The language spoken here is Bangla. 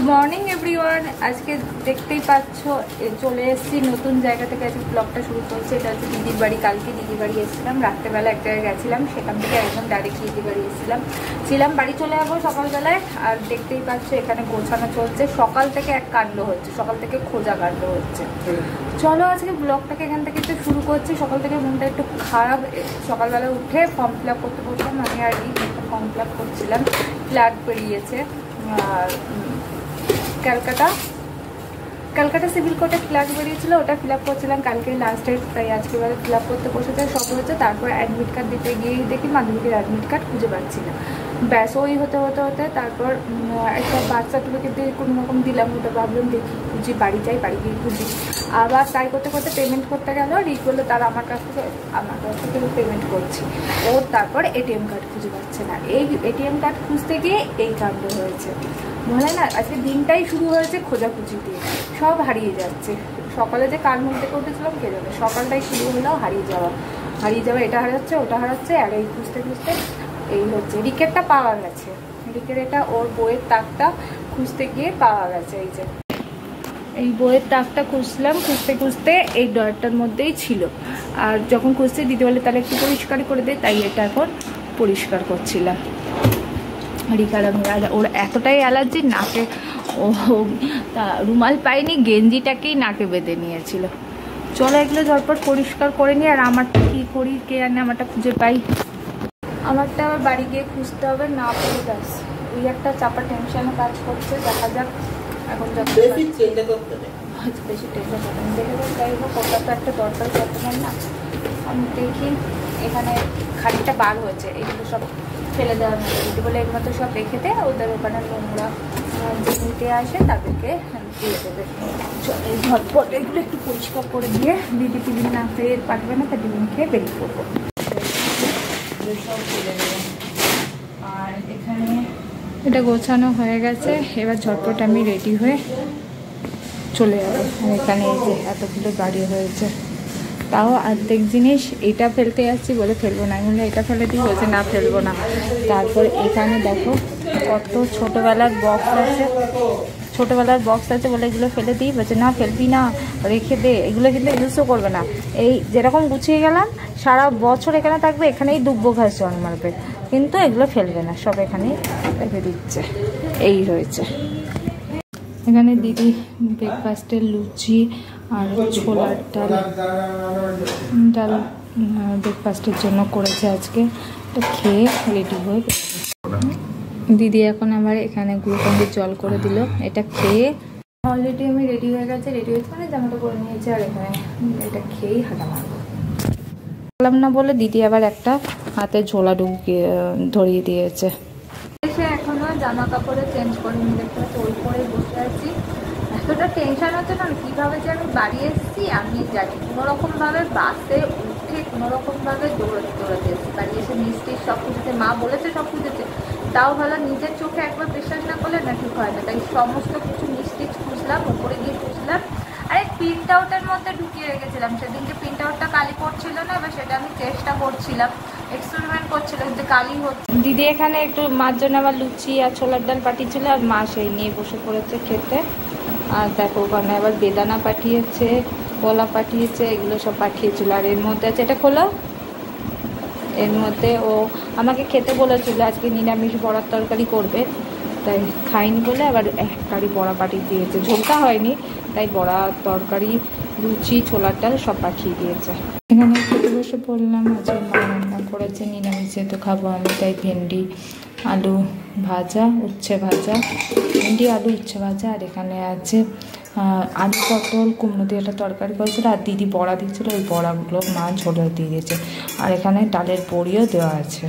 Good morning everyone. আজকে দেখতেই পাচ্ছ চলে এসেছি নতুন জায়গা থেকে। আজকে ব্লগটা শুরু করছে। এটা হচ্ছে দিদির বাড়ি। কালকে দিদির বাড়ি এসেছিলাম, রাত্রেবেলা এক জায়গায় গেছিলাম, সেখান থেকে একদম ডাইরেক্ট দিদির বাড়ি ছিলাম বাড়ি চলে যাবো সকালবেলায়। আর দেখতেই পাচ্ছ এখানে গোছানো চলছে, সকাল থেকে এক কাণ্ড হচ্ছে, সকাল থেকে খোঁজা কাণ্ড হচ্ছে। চলো আজকে ব্লগটাকে এখান থেকে একটু শুরু করছি। সকাল থেকে মনটা একটু খারাপ। সকালবেলা উঠে ফর্ম ফিল আপ করতে বসলাম। আমি আর ফর্ম ফিল আপ করছিলাম, ফ্ল্যাট বেরিয়েছে। আর ক্যালকাটা সিভিল কোর্টে ফ্ল্যাগ বেরিয়েছিল, ওটা ফিল আপ করছিলাম। কালকেই লাস্ট ডেট, তাই আজকে এবারে ফিল আপ করতে বসেছে, সব হয়েছে। তারপর অ্যাডমিট কার্ড দিতে গিয়েই দেখি মাধ্যমিকের অ্যাডমিট কার্ড খুঁজে পাচ্ছি না। ব্যাস ওই হতে তারপর একটা বার্থ সার্টিফিকেট দিয়ে কোনো রকম দিলাম। ওটা ভাবলাম দেখি খুঁজি, বাড়ি যাই, বাড়ি গিয়ে খুঁজি। আবার তাই করতে পেমেন্ট করতে গেল। রিক বললো তারা আমার কাছ থেকে পেমেন্ট করছি। ওর তারপর এটিএম কার্ড খুঁজে পাচ্ছে না। এই এটিএম কার্ড খুঁজতে গিয়ে এই কাণ্ড হয়েছে। বলে না, আজকে দিনটাই শুরু হয়েছে খোঁজাখুঁজি দিয়ে, সব হারিয়ে যাচ্ছে। সকালে যে কার মুখ দেখে উঠেছিলাম কে জানে, সকালটাই শুরু হলো হারিয়ে যাওয়া, এটা হারাচ্ছে ওটা হারাচ্ছে। আর এই খুঁজতে এই হচ্ছে। রিকেরটা পাওয়া গেছে, রিকের এটা ওর বইয়ের তাকটা খুঁজতে গিয়ে পাওয়া গেছে। এই যে এই বইয়ের তাকটা খুঁজতে এই ড্রয়ারটার মধ্যেই ছিল। আর যখন খুঁজতে দিতে বলে তাহলে একটু পরিষ্কার করে দে, তাই এটা এখন পরিষ্কার করছিলাম। রিকার ওর এতটাই অ্যালার্জি, নাকে ও রুমাল পাইনি, গেঞ্জিটাকেই নাকে বেঁধে নিয়েছিল। চলো এগুলো ঝটপট পরিষ্কার করে নিই। আর আমারটা কী করি কে জানে, আমারটা খুঁজে পাই। আমারটা আবার বাড়ি গিয়ে খুঁজতে হবে, না পেলে ব্যাস ওই একটা চাপা টেনশনে কাজ করছে। দেখা যাক এখন বেশি টেনশন করতে দেখে যাই হোক। ওটা তো একটা দরকার বর্তমান না। আমি দেখি এখানে খানিকটা বার হয়েছে, এগুলো সব ফেলে দেওয়ার মতো। দিদি বলে এগুলো তো সব রেখে দে, ওদের ওখানে নোংরা যে নিতে আসে তাদেরকে দিয়ে দেবে। এই ঝটপট এগুলো একটু পরিষ্কার করে দিয়ে দিদি টিফিন না খেয়ে পাঠবে না, তা টিফিন খেয়ে বেরিয়ে পড়বো। সব ফেলে দেবো। আর এখানে এটা গোছানো হয়ে গেছে। এবার ঝটপট আমি রেডি হয়ে চলে যাবো। এখানে এই যে এতগুলো গাড়ি হয়েছে, তাও অর্ধেক জিনিস এটা ফেলতে যাচ্ছি বলে ফেলবো না। আমি বলে এটা ফেলে দিই, বলছে না ফেলবো না। তারপর এখানে দেখো কত ছোটোবেলার বক্স আছে বলে এগুলো ফেলে দিই, বলছে না ফেলবি না, রেখে দে, এগুলো কিন্তু ইউজও করবে না। এই যেরকম গুছিয়ে গেলাম সারা বছর এখানে থাকবে, এখানেই দুব্বো ঘাস জল মারবে, কিন্তু এগুলো ফেলবে না, সব এখানেই রেখে দিচ্ছে। এই হয়েছে। এখানে দিদি ব্রেকফাস্টের লুচি আর ছোলার ডাল ব্রেকফাস্টের জন্য করেছে আজকে। তো খেয়ে রেডি হয়ে দিদি এখন আমার এখানে গ্লুকন্ডির জল করে দিল। এটা খেয়ে অলরেডি আমি রেডি হয়ে গেছে, মানে জামাটা করে নিয়েছে। আর এখানে এটা খেয়েই হাঁটা মারবো বললাম না বলে দিদি আবার একটা হাতে ঝোলা ধরিয়ে দিয়েছে। এসে এখনো জামা কাপড়ে চেঞ্জ করিনি, দেখতে পাচ্ছি ওই পরেই বসে আছি। এতটা টেনশন হচ্ছে না কীভাবে যে আমি বাড়ি এসেছি আমি জানি। কোনোরকমভাবে বাসে উঠে কোনোরকমভাবে দৌড়াতে এসেছি। বাড়ি এসে মিষ্টি সব খুঁজেছে, মা বলেছে সব খুঁজেছে, তাও ভালো নিজের চোখে একবার বিশ্বাস না করলে না ঠিক হয় না। তাই সমস্ত কিছু মিষ্টি খুঁজলাম, উপরে গিয়ে খুঁজলাম। আরে প্রিন্ট আউটের মধ্যে ঢুকিয়ে রেখেছিলাম, সেদিনকে প্রিন্ট আউটটা কালি পড়ছিল না, এবার সেটা আমি চেষ্টা করছিলাম, এক্সপেরিমেন্ট করছিলাম যে কালি হচ্ছে। দিদি এখানে একটু মার জন্য আবার লুচি আর ছোলার ডাল পাঠিয়েছিল, আর মা সেই নিয়ে বসে পড়েছে খেতে। আর দেখো ওখানে আবার বেদানা পাঠিয়েছে, কলা পাঠিয়েছে, এগুলো সব পাঠিয়েছিল। আর এর মধ্যে আছে, এটা খোলো, এর মধ্যে ও আমাকে খেতে বলেছিল আজকে নিরামিষ বড়ার তরকারি করবে, তাই খাইনি বলে আবার এক কারি বড়া পাঠিয়ে দিয়েছে। ঝোলটা হয়নি, তাই বড়া, তরকারি, লুচি, ছোলার ডাল সব পাঠিয়ে দিয়েছে। এখানে খেতে বসে পড়লাম। আজকে মা রান্না করেছে নিরামিষে, তো খাবো আমি, তাই ভেন্ডি আলু ভাজা, উচ্ছে ভাজা, ভেন্ডি আলু উচ্ছে ভাজা। আর এখানে আছে আলু পটল কুমড়ো দিয়ে একটা তরকারি করেছিল। আর দিদি বড়া দিচ্ছিলো, ওই বড়াগুলো মা ঝোলে দিয়ে দিয়েছে। আর এখানে ডালের বড়িও দেওয়া আছে।